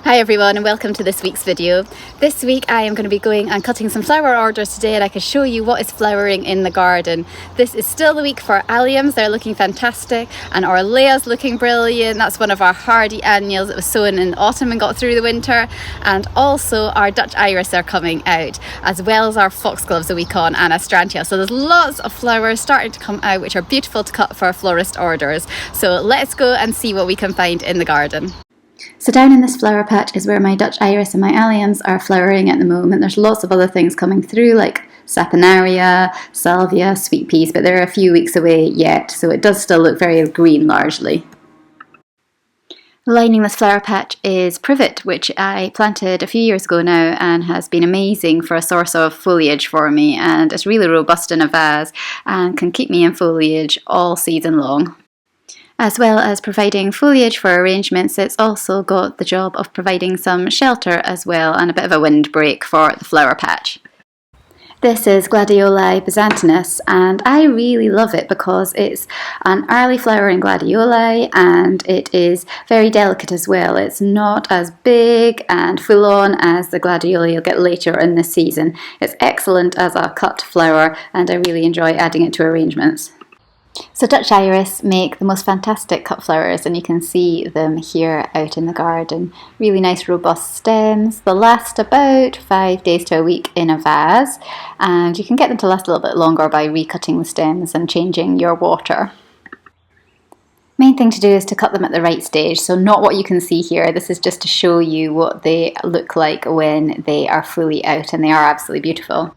Hi everyone, and welcome to this week's video. This week I am going to be going and cutting some flower orders today, and I can show you what is flowering in the garden. This is still the week for alliums. They're looking fantastic, and orlaya's looking brilliant. That's one of our hardy annuals that was sown in autumn and got through the winter. And also our Dutch iris are coming out, as well as our foxgloves a week on, and astrantia. So there's lots of flowers starting to come out which are beautiful to cut for florist orders. So let's go and see what we can find in the garden. So down in this flower patch is where my Dutch iris and my alliums are flowering at the moment. There's lots of other things coming through like saponaria, salvia, sweet peas, but they're a few weeks away yet, so it does still look very green largely. Lining this flower patch is privet, which I planted a few years ago now and has been amazing for a source of foliage for me, and it's really robust in a vase and can keep me in foliage all season long. As well as providing foliage for arrangements, it's also got the job of providing some shelter as well and a bit of a windbreak for the flower patch. This is gladioli byzantinus, and I really love it because it's an early flowering gladioli and it is very delicate as well. It's not as big and full on as the gladioli you'll get later in the season. It's excellent as a cut flower and I really enjoy adding it to arrangements. So Dutch iris make the most fantastic cut flowers, and you can see them here out in the garden. Really nice robust stems. They'll last about 5 days to a week in a vase, and you can get them to last a little bit longer by recutting the stems and changing your water. Main thing to do is to cut them at the right stage, so not what you can see here. This is just to show you what they look like when they are fully out, and they are absolutely beautiful.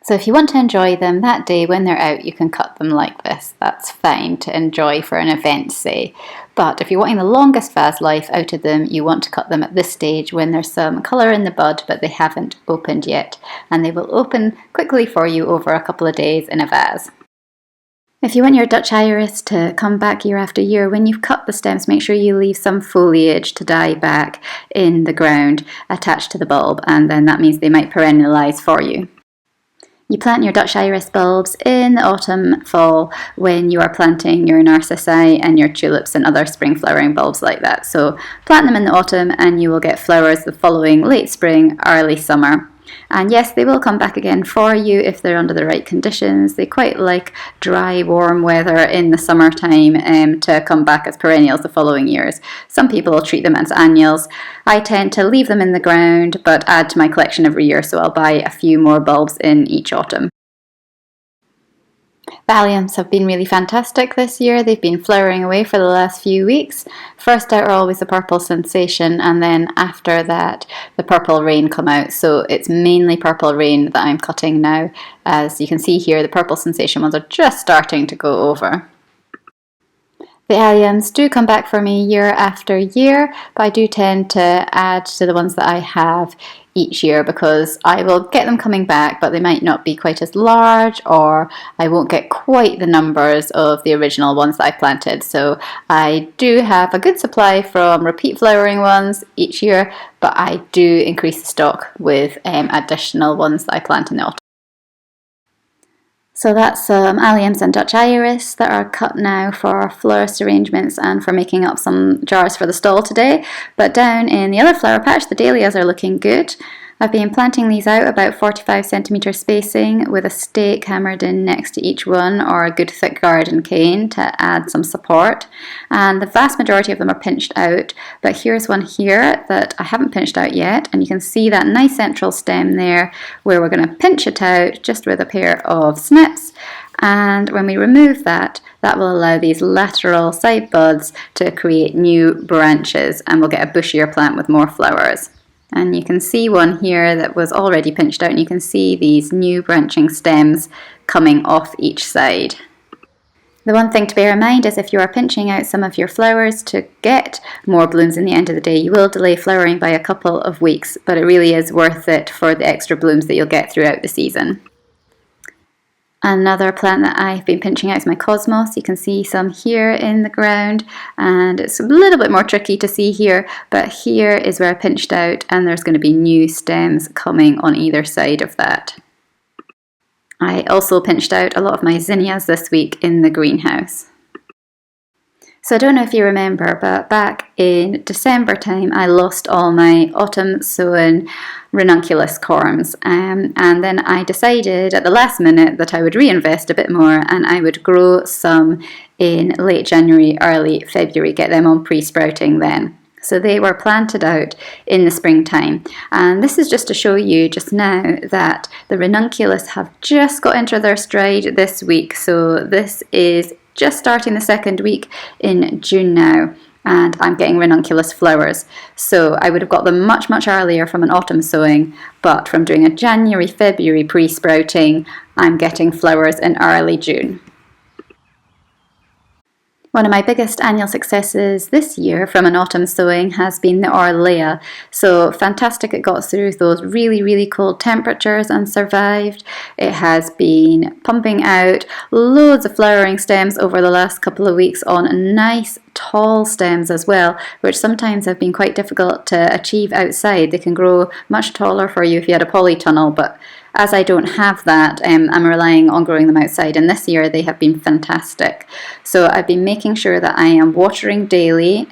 So if you want to enjoy them that day when they're out, you can cut them like this. That's fine to enjoy for an event, say. But if you're wanting the longest vase life out of them, you want to cut them at this stage when there's some colour in the bud, but they haven't opened yet. And they will open quickly for you over a couple of days in a vase. If you want your Dutch iris to come back year after year, when you've cut the stems, make sure you leave some foliage to die back in the ground attached to the bulb, and then that means they might perennialise for you. You plant your Dutch iris bulbs in the autumn, fall, when you are planting your narcissi and your tulips and other spring flowering bulbs like that. So plant them in the autumn and you will get flowers the following late spring, early summer. And yes, they will come back again for you if they're under the right conditions. They quite like dry, warm weather in the summertime to come back as perennials the following years. Some people will treat them as annuals. I tend to leave them in the ground but add to my collection every year, so I'll buy a few more bulbs in each autumn. The alliums have been really fantastic this year. They've been flowering away for the last few weeks. First out are always the purple sensation, and then after that the purple rain come out. So it's mainly purple rain that I'm cutting now. As you can see here, the purple sensation ones are just starting to go over. The alliums do come back for me year after year, but I do tend to add to the ones that I have each year because I will get them coming back, but they might not be quite as large, or I won't get quite the numbers of the original ones that I planted. So I do have a good supply from repeat flowering ones each year, but I do increase the stock with additional ones that I plant in the autumn. So that's some alliums and Dutch iris that are cut now for florist arrangements and for making up some jars for the stall today. But down in the other flower patch, the dahlias are looking good. I've been planting these out about 45 centimetre spacing with a stake hammered in next to each one, or a good thick garden cane to add some support. And the vast majority of them are pinched out, but here's one here that I haven't pinched out yet, and you can see that nice central stem there where we're going to pinch it out just with a pair of snips. And when we remove that, that will allow these lateral side buds to create new branches, and we'll get a bushier plant with more flowers. And you can see one here that was already pinched out, and you can see these new branching stems coming off each side. The one thing to bear in mind is if you are pinching out some of your flowers to get more blooms in the end of the day, you will delay flowering by a couple of weeks, but it really is worth it for the extra blooms that you'll get throughout the season. Another plant that I've been pinching out is my cosmos. You can see some here in the ground, and it's a little bit more tricky to see here, but here is where I pinched out, and there's going to be new stems coming on either side of that. I also pinched out a lot of my zinnias this week in the greenhouse. So I don't know if you remember, but back in December time, I lost all my autumn sown Ranunculus corms, and then I decided at the last minute that I would reinvest a bit more and I would grow some in late January, early February, get them on pre-sprouting then. So they were planted out in the springtime. And this is just to show you just now that the Ranunculus have just got into their stride this week. So this is just starting the second week in June now, and I'm getting ranunculus flowers. So I would have got them much earlier from an autumn sowing, but from doing a January, February pre-sprouting, I'm getting flowers in early June. One of my biggest annual successes this year from an autumn sowing has been the orlaya. So fantastic, it got through those really cold temperatures and survived. It has been pumping out loads of flowering stems over the last couple of weeks on nice tall stems as well, which sometimes have been quite difficult to achieve outside. They can grow much taller for you if you had a polytunnel, but as I don't have that, I'm relying on growing them outside, and this year they have been fantastic. So I've been making sure that I am watering daily,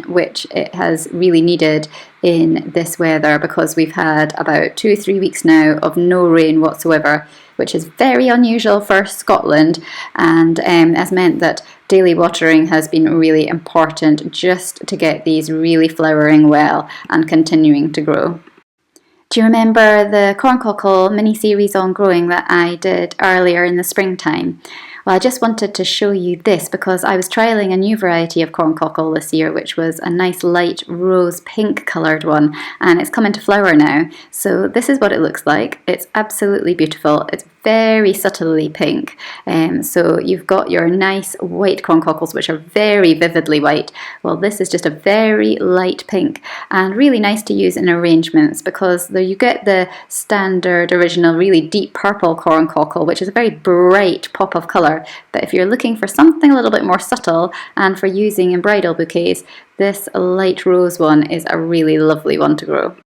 which it has really needed in this weather, because we've had about 2-3 weeks now of no rain whatsoever, which is very unusual for Scotland, and has meant that daily watering has been really important just to get these really flowering well and continuing to grow. Do you remember the corncockle mini-series on growing that I did earlier in the springtime? Well, I just wanted to show you this because I was trialling a new variety of corncockle this year, which was a nice light rose pink coloured one, and it's come into flower now. So this is what it looks like. It's absolutely beautiful. It's very subtly pink. So you've got your nice white corncockles, which are very vividly white. Well, this is just a very light pink and really nice to use in arrangements, because there you get the standard original really deep purple corncockle, which is a very bright pop of colour. But if you're looking for something a little bit more subtle and for using in bridal bouquets, this light rose one is a really lovely one to grow.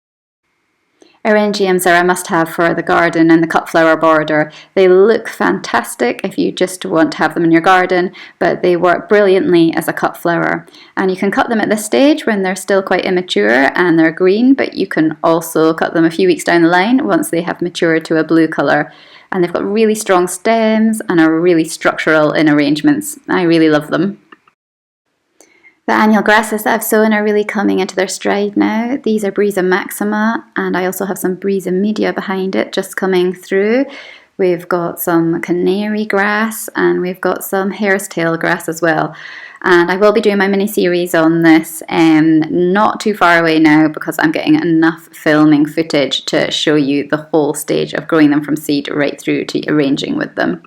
Eryngiums are a must-have for the garden and the cut flower border. They look fantastic if you just want to have them in your garden, but they work brilliantly as a cut flower. And you can cut them at this stage when they're still quite immature and they're green, but you can also cut them a few weeks down the line once they have matured to a blue colour. And they've got really strong stems and are really structural in arrangements. I really love them. The annual grasses that I've sown are really coming into their stride now. These are Brisa maxima, and I also have some Brisa media behind it just coming through. We've got some canary grass and we've got some hare's tail grass as well. And I will be doing my mini-series on this not too far away now, because I'm getting enough filming footage to show you the whole stage of growing them from seed right through to arranging with them.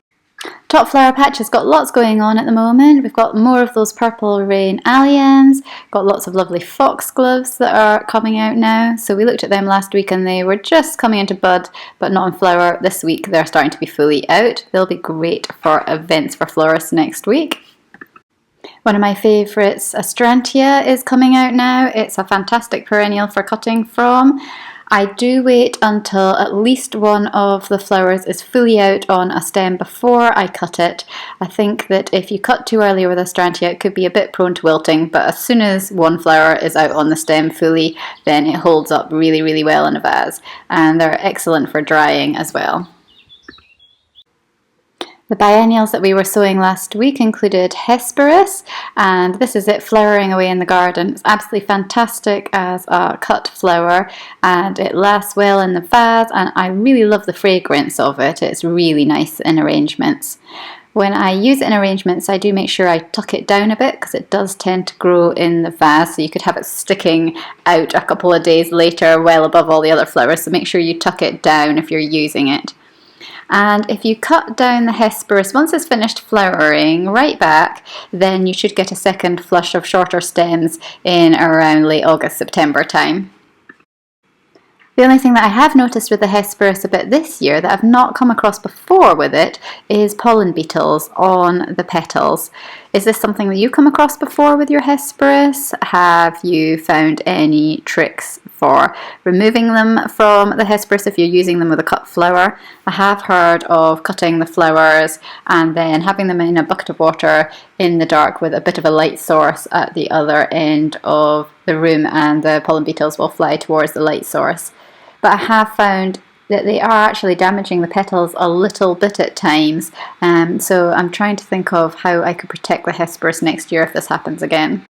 Top flower patch has got lots going on at the moment. We've got more of those purple rain alliums, got lots of lovely foxgloves that are coming out now. So we looked at them last week and they were just coming into bud but not in flower. This week they're starting to be fully out. They'll be great for events for florists next week. One of my favourites, astrantia, is coming out now. It's a fantastic perennial for cutting from. I do wait until at least one of the flowers is fully out on a stem before I cut it. I think that if you cut too early with astrantia, it could be a bit prone to wilting, but as soon as one flower is out on the stem fully, then it holds up really well in a vase, and they're excellent for drying as well. The biennials that we were sowing last week included hesperis, and this is it flowering away in the garden. It's absolutely fantastic as a cut flower, and it lasts well in the vase, and I really love the fragrance of it. It's really nice in arrangements. When I use it in arrangements, I do make sure I tuck it down a bit, because it does tend to grow in the vase, so you could have it sticking out a couple of days later well above all the other flowers, so make sure you tuck it down if you're using it. And if you cut down the hesperis, once it's finished flowering right back, then you should get a second flush of shorter stems in around late August, September time. The only thing that I have noticed with the hesperis a bit this year that I've not come across before with it is pollen beetles on the petals. Is this something that you've come across before with your hesperis? Have you found any tricks for removing them from the hesperis if you're using them with a cut flower. I have heard of cutting the flowers and then having them in a bucket of water in the dark with a bit of a light source at the other end of the room, and the pollen beetles will fly towards the light source. But I have found that they are actually damaging the petals a little bit at times, so I'm trying to think of how I could protect the hesperis next year if this happens again.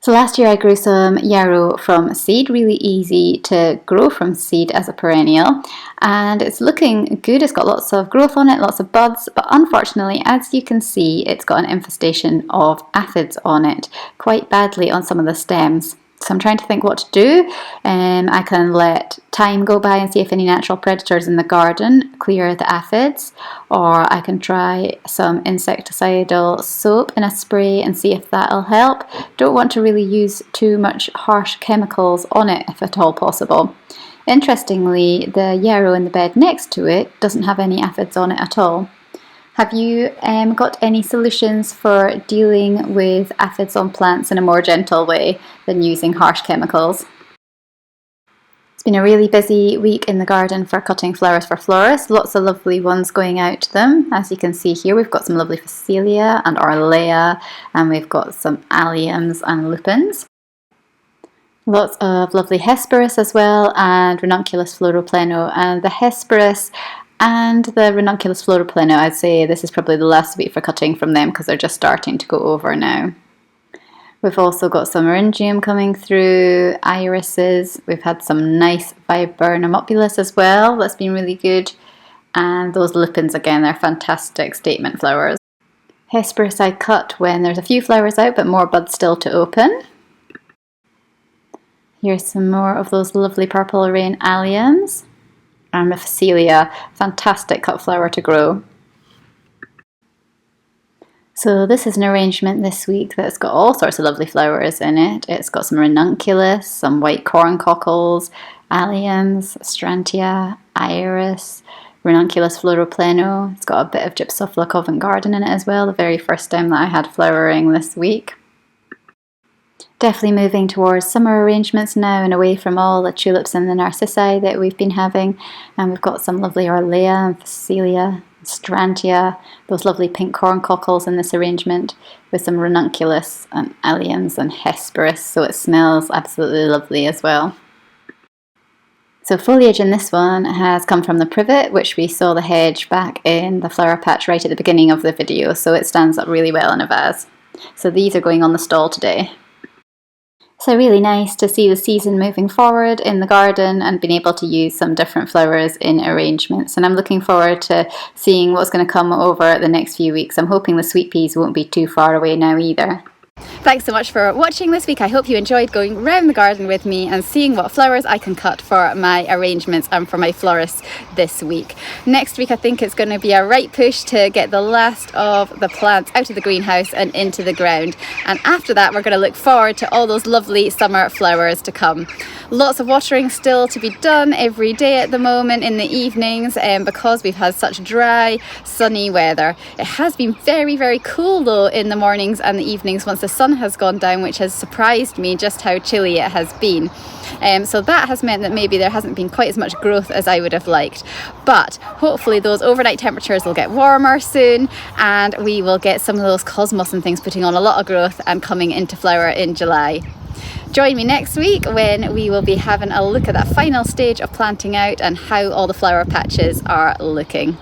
So last year I grew some yarrow from seed, really easy to grow from seed as a perennial, and it's looking good. It's got lots of growth on it, lots of buds, but unfortunately, as you can see, it's got an infestation of aphids on it, quite badly on some of the stems. So I'm trying to think what to do. I can let time go by and see if any natural predators in the garden clear the aphids, or I can try some insecticidal soap in a spray and see if that'll help. Don't want to really use too much harsh chemicals on it if at all possible. Interestingly, the yarrow in the bed next to it doesn't have any aphids on it at all. Have you got any solutions for dealing with aphids on plants in a more gentle way than using harsh chemicals? It's been a really busy week in the garden for cutting flowers for florists. Lots of lovely ones going out to them. As you can see here, we've got some lovely phacelia and orlaya, and we've got some alliums and lupins. Lots of lovely hesperis as well, and Ranunculus pleno. And the hesperis and the Ranunculus pleno, I'd say this is probably the last week for cutting from them because they're just starting to go over now. We've also got some Orangium coming through, irises. We've had some nice viburnumopulus as well. That's been really good. And those lupins again, they're fantastic statement flowers. Hesperis I cut when there's a few flowers out but more buds still to open. Here's some more of those lovely purple rain alliums. And the phacelia, fantastic cut flower to grow. So this is an arrangement this week that's got all sorts of lovely flowers in it. It's got some ranunculus, some white corn cockles, alliums, astrantia, iris, Ranunculus pleno. It's got a bit of Gypsophila Covent Garden in it as well, the very first stem that I had flowering this week. Definitely moving towards summer arrangements now and away from all the tulips and the narcissi that we've been having. And we've got some lovely orlaya and phacelia, astrantia, those lovely pink corn cockles in this arrangement with some ranunculus and alliums and hesperis, so it smells absolutely lovely as well. So foliage in this one has come from the privet, which we saw the hedge back in the flower patch right at the beginning of the video, so it stands up really well in a vase. So these are going on the stall today. So really nice to see the season moving forward in the garden and being able to use some different flowers in arrangements. And I'm looking forward to seeing what's going to come over the next few weeks. I'm hoping the sweet peas won't be too far away now either. Thanks so much for watching this week. I hope you enjoyed going around the garden with me and seeing what flowers I can cut for my arrangements and for my florists this week. Next week I think it's going to be a right push to get the last of the plants out of the greenhouse and into the ground, and after that we're going to look forward to all those lovely summer flowers to come. Lots of watering still to be done every day at the moment in the evenings, because we've had such dry sunny weather. It has been very, very cool though in the mornings and the evenings once the sun has gone down, which has surprised me just how chilly it has been. So that has meant that maybe there hasn't been quite as much growth as I would have liked, but hopefully those overnight temperatures will get warmer soon and we will get some of those cosmos and things putting on a lot of growth and coming into flower in July. Join me next week when we will be having a look at that final stage of planting out and how all the flower patches are looking.